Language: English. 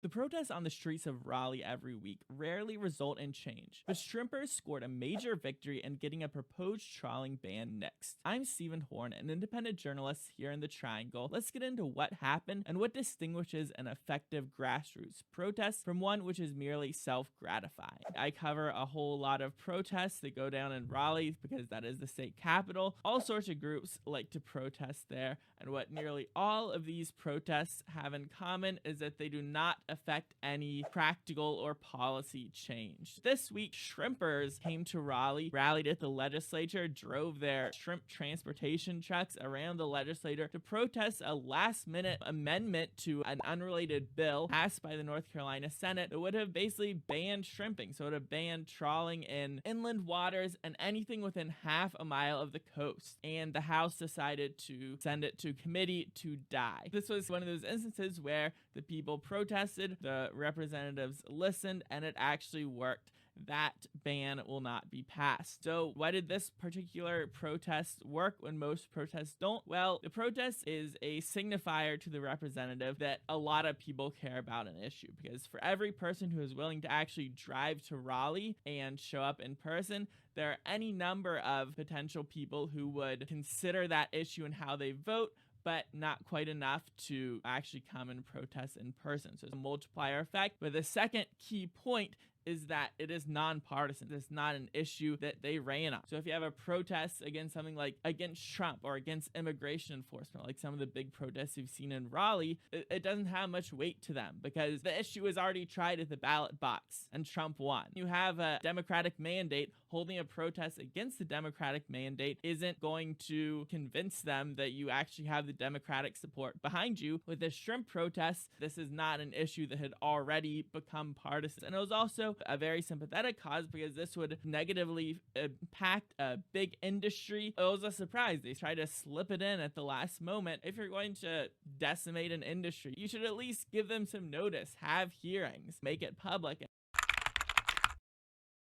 The protests on the streets of Raleigh every week rarely result in change, but shrimpers scored a major victory in getting a proposed trawling ban nixed. I'm Stephen Horn, an independent journalist here in the Triangle. Let's get into what happened and what distinguishes an effective grassroots protest from one which is merely self-gratifying. I cover a whole lot of protests that go down in Raleigh because that is the state capital. All sorts of groups like to protest there, and what nearly all of these protests have in common is that they do not affect any practical or policy change. This week, shrimpers came to Raleigh, rallied at the legislature, drove their shrimp transportation trucks around the legislature to protest a last-minute amendment to an unrelated bill passed by the North Carolina Senate that would have basically banned shrimping. So it would have banned trawling in inland waters and anything within half a mile of the coast. And the House decided to send it to committee to die. This was one of those instances where the people protested, the representatives listened, and it actually worked. That ban will not be passed. So why did this particular protest work when most protests don't? Well, the protest is a signifier to the representative that a lot of people care about an issue, because for every person who is willing to actually drive to Raleigh and show up in person, there are any number of potential people who would consider that issue and how they vote, but not quite enough to actually come and protest in person. So it's a multiplier effect. But the second key point is that it is nonpartisan. It's not an issue that they ran on. So if you have a protest against something like against Trump or against immigration enforcement, like some of the big protests you've seen in Raleigh, it doesn't have much weight to them because the issue is already tried at the ballot box and Trump won. You have a Democratic mandate. Holding a protest against the Democratic mandate isn't going to convince them that you actually have the Democratic support behind you. With the shrimp protests, this is not an issue that had already become partisan. And it was also a very sympathetic cause because this would negatively impact a big industry. It was a surprise. They tried to slip it in at the last moment. If you're going to decimate an industry, you should at least give them some notice, have hearings, make it public.